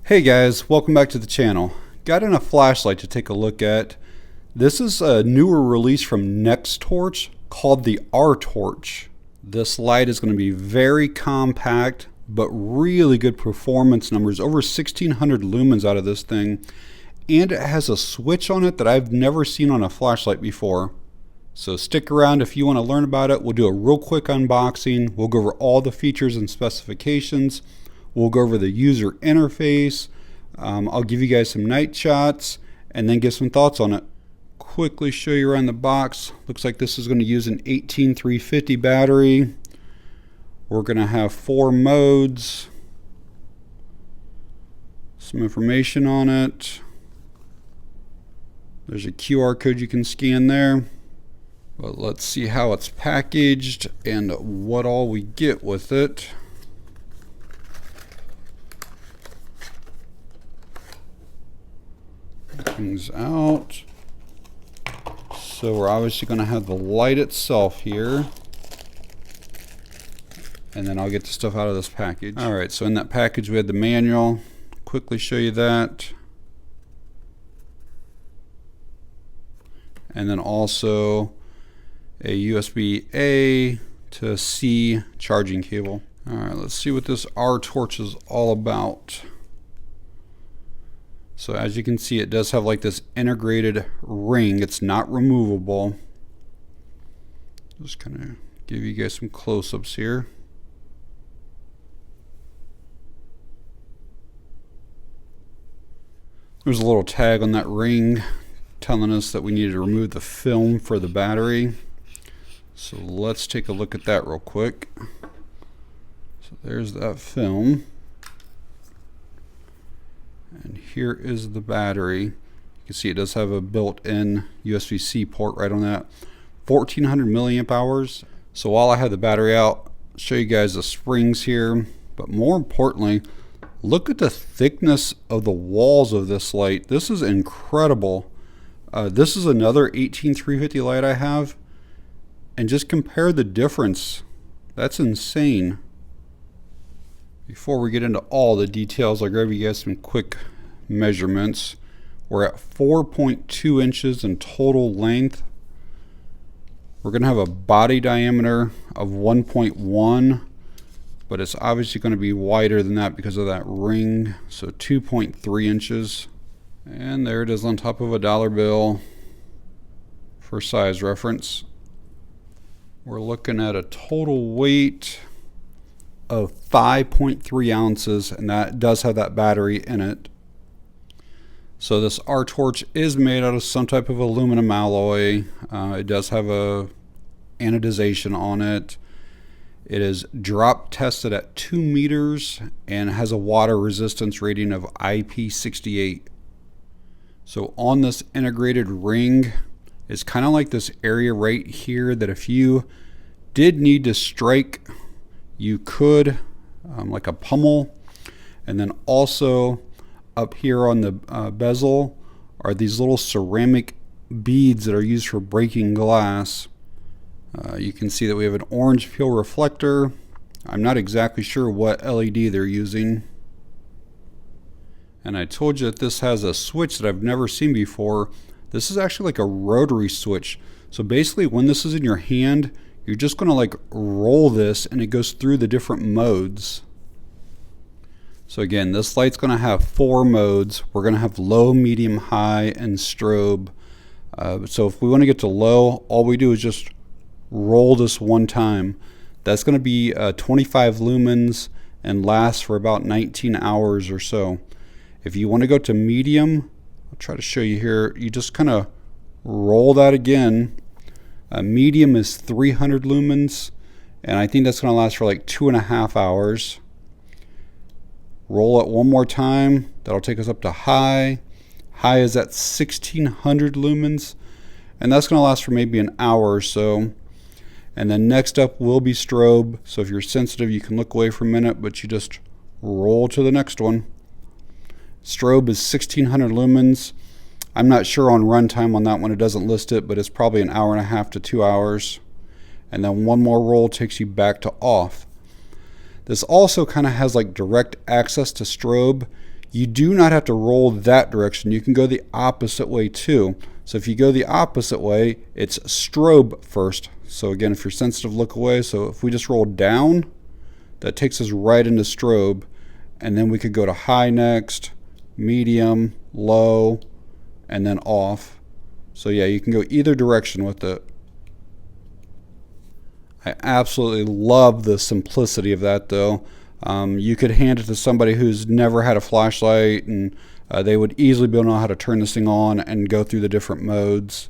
Hey guys, welcome back to the channel. Got in a flashlight to take a look at. This is a newer release from Nextorch called the Artorch. This light is going to be very compact, but really good performance numbers, over 1600 lumens out of this thing. And it has a switch on it that I've never seen on a flashlight before. So stick around if you want to learn about it. We'll do a real quick unboxing. We'll go over all the features and specifications. We'll go over the user interface. I'll give you guys some night shots and then give some thoughts on it. Quickly show you around the box. Looks like this is going to use an 18350 battery. We're going to have 4 modes. Some information on it. There's a QR code you can scan there. But let's see how it's packaged and what all we get with it. Things out. So we're obviously going to have the light itself here, and then I'll get the stuff out of this package. Alright, so in that package we had the manual. Quickly show you that, and then also a USB-A to C charging cable. Alright, let's see what this Artorch is all about. So as you can see, it does have like this integrated ring. It's not removable. Just kind of give you guys some close-ups here. There's a little tag on that ring telling us that we need to remove the film for the battery. So let's take a look at that real quick. So there's that film. And here is the battery. You can see it does have a built-in USB-C port right on that. 1400 milliamp hours. So while I have the battery out, I'll show you guys the springs here. But more importantly, look at the thickness of the walls of this light. This is incredible. This is another 18350 light I have. And just compare the difference. That's insane. Before we get into all the details, I'll give you guys some quick measurements. We're at 4.2 inches in total length. We're going to have a body diameter of 1.1, but it's obviously going to be wider than that because of that ring. So 2.3 inches. And there it is on top of a dollar bill for size reference. We're looking at a total weight of 5.3 ounces, and that does have that battery in it. So this Artorch is made out of some type of aluminum alloy. It does have a anodization on it. It is drop tested at 2 meters and has a water resistance rating of IP68. So on this integrated ring, it's kind of like this area right here that if you did need to strike, you could, like a pummel. And then also up here on the bezel are these little ceramic beads that are used for breaking glass. You can see that we have an orange peel reflector. I'm not exactly sure what LED they're using. And I told you that this has a switch that I've never seen before. This is actually like a rotary switch. So basically when this is in your hand, you're just going to like roll this and it goes through the different modes. So again, this light's going to have 4 modes. We're going to have low, medium, high, and strobe. So if we want to get to low, all we do is just roll this one time. That's going to be 25 lumens and lasts for about 19 hours or so. If you want to go to medium, I'll try to show you here. You just kind of roll that again. Medium is 300 lumens, and I think that's going to last for like 2.5 hours. Roll it one more time. That'll take us up to high. High is at 1600 lumens, and that's going to last for maybe an hour or so. And then next up will be strobe. So if you're sensitive, you can look away for a minute, but you just roll to the next one. Strobe is 1600 lumens. I'm not sure on runtime on that one. It doesn't list it, but it's probably an hour and a half to 2 hours. And then one more roll takes you back to off. This also kind of has like direct access to strobe. You do not have to roll that direction. You can go the opposite way too. So if you go the opposite way, it's strobe first. So again, if you're sensitive, look away. So if we just roll down, that takes us right into strobe. And then we could go to high next, medium, low, and then off. So yeah, you can go either direction with it. I absolutely love the simplicity of that though. You could hand it to somebody who's never had a flashlight, and they would easily be able to know how to turn this thing on and go through the different modes.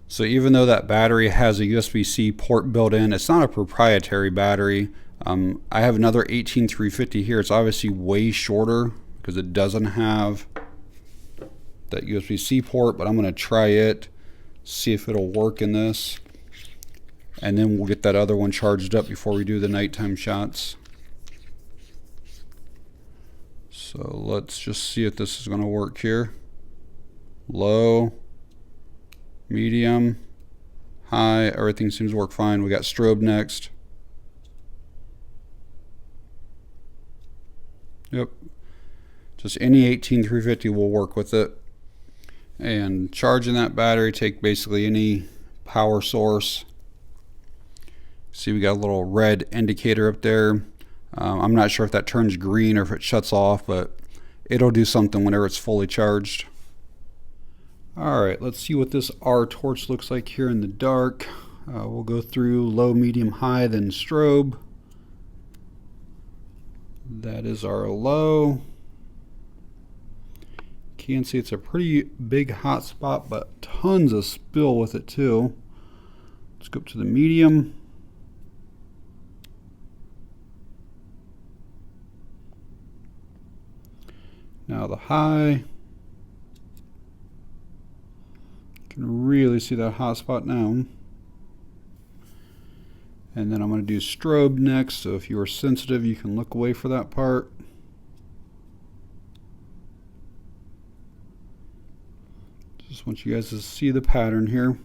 So even though that battery has a USB-C port built in, it's not a proprietary battery. I have another 18350 here. It's obviously way shorter because it doesn't have that USB-C port, but I'm going to try it, see if it'll work in this, and then we'll get that other one charged up before we do the nighttime shots. So let's just see if this is going to work here. Low, medium, high, everything seems to work fine. We got strobe next. Yep, just any 18350 will work with it. And charging that battery, take basically any power source. See, we got a little red indicator up there. I'm not sure if that turns green or if it shuts off, but it'll do something whenever it's fully charged. Alright, let's see what this Artorch looks like here in the dark. We'll go through low, medium, high, then strobe. That is our low. Can see it's a pretty big hot spot, but tons of spill with it too. Let's go up to the medium. Now the high. You can really see that hot spot now. And then I'm going to do strobe next, so if you are sensitive you can look away for that part. Just want you guys to see the pattern here.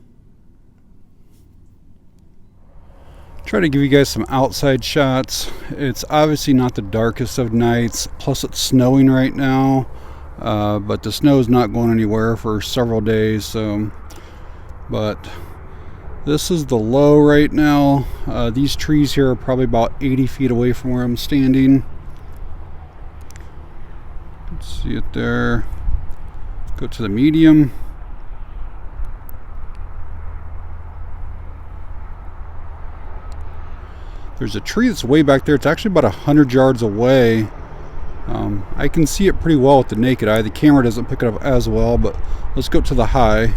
Try to give you guys some outside shots. It's obviously not the darkest of nights, plus it's snowing right now, but the snow is not going anywhere for several days. So, but this is the low right now. These trees here are probably about 80 feet away from where I'm standing. Let's see it there. Go to the medium. There's a tree that's way back there. It's actually about 100 yards away. I can see it pretty well with the naked eye. The camera doesn't pick it up as well, but let's go to the high.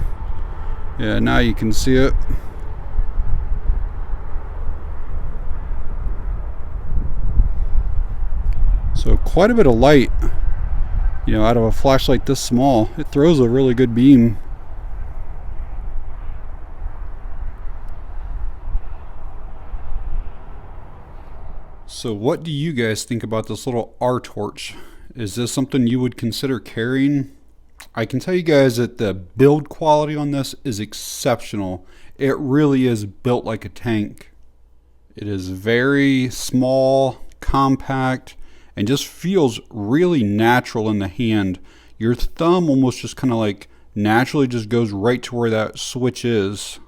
Yeah, now you can see it. So quite a bit of light, you know, out of a flashlight this small. It throws a really good beam. So what do you guys think about this little Artorch? Is this something you would consider carrying? I can tell you guys that the build quality on this is exceptional. It really is built like a tank. It is very small, compact, and just feels really natural in the hand. Your thumb almost just kind of like naturally just goes right to where that switch is.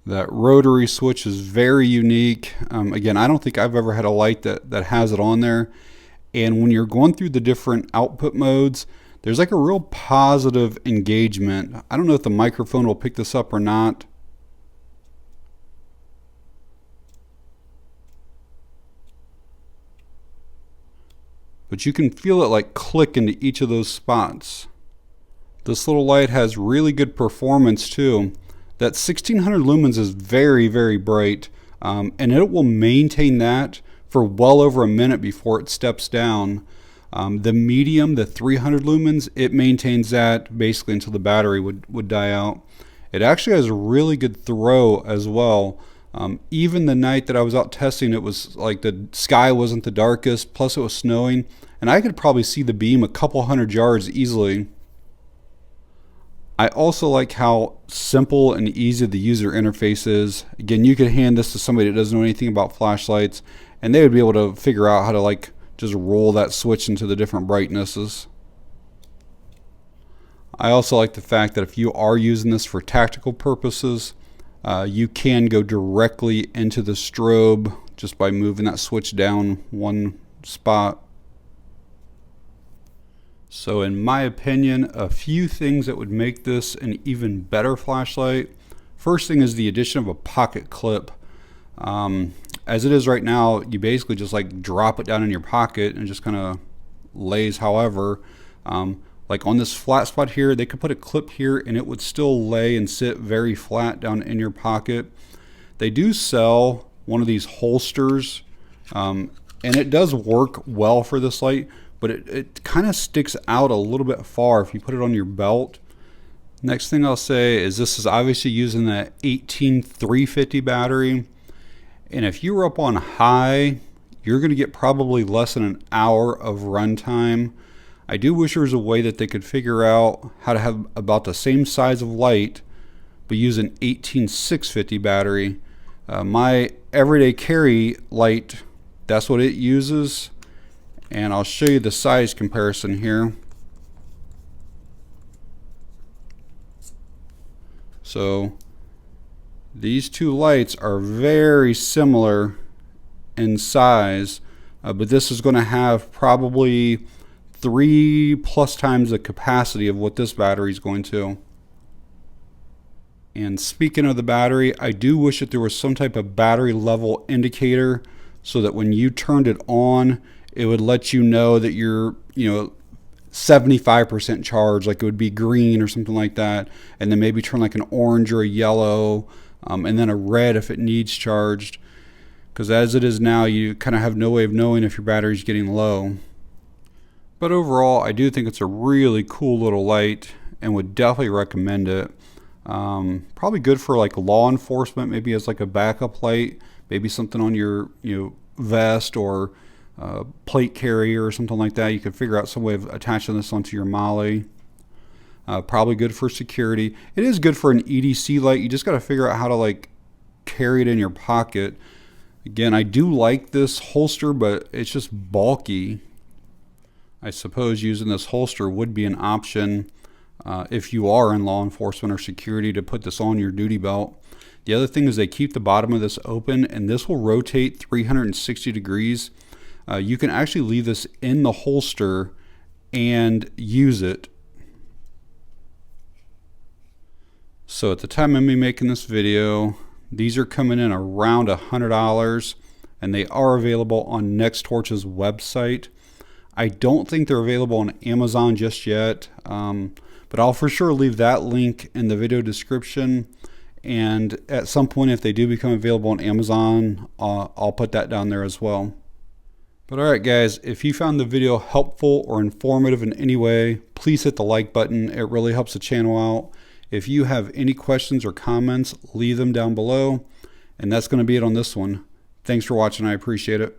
That rotary switch is very unique. Again, I don't think I've ever had a light that has it on there. And when you're going through the different output modes, there's like a real positive engagement. I don't know if the microphone will pick this up or not. But you can feel it like click into each of those spots. This little light has really good performance too. That 1600 lumens is very, very bright, and it will maintain that for well over a minute before it steps down. The medium, the 300 lumens, it maintains that basically until the battery would die out. It actually has a really good throw as well. Even the night that I was out testing, it was like the sky wasn't the darkest, plus it was snowing, and I could probably see the beam a couple hundred yards easily. I also like how simple and easy the user interface is. Again, you could hand this to somebody that doesn't know anything about flashlights, and they would be able to figure out how to like just roll that switch into the different brightnesses. I also like the fact that if you are using this for tactical purposes, you can go directly into the strobe just by moving that switch down one spot. So in my opinion, a few things that would make this an even better flashlight. First thing is the addition of a pocket clip. As it is right now, you basically just like drop it down in your pocket and it just kind of lays however. Like on this flat spot here, they could put a clip here and it would still lay and sit very flat down in your pocket. They do sell one of these holsters, and it does work well for this light, but it kind of sticks out a little bit far if you put it on your belt. Next thing I'll say is this is obviously using that 18350 battery, and if you're up on high, you're going to get probably less than an hour of runtime. I do wish there was a way that they could figure out how to have about the same size of light but use an 18650 battery. My everyday carry light, that's what it uses, and I'll show you the size comparison here. So these two lights are very similar in size, but this is going to have probably 3+ times the capacity of what this battery is going to. And speaking of the battery, I do wish that there was some type of battery level indicator so that when you turned it on, it would let you know that you're 75% charged, like it would be green or something like that, and then maybe turn like an orange or a yellow, and then a red if it needs charged. Because as it is now, you kind of have no way of knowing if your battery's getting low. But overall, I do think it's a really cool little light and would definitely recommend it. Probably good for like law enforcement, maybe as like a backup light, maybe something on your vest or plate carrier or something like that. You could figure out some way of attaching this onto your molly. Probably good for security. It is good for an EDC light. You just got to figure out how to like carry it in your pocket. Again, I do like this holster, but it's just bulky. I suppose using this holster would be an option if you are in law enforcement or security, to put this on your duty belt. The other thing is they keep the bottom of this open, and this will rotate 360 degrees. You can actually leave this in the holster and use it. So at the time of me making this video, these are coming in around $100, and they are available on Nextorch's website. I don't think they're available on Amazon just yet, but I'll for sure leave that link in the video description. And at some point, if they do become available on Amazon, I'll put that down there as well. But alright guys, if you found the video helpful or informative in any way, please hit the like button. It really helps the channel out. If you have any questions or comments, leave them down below. And that's going to be it on this one. Thanks for watching. I appreciate it.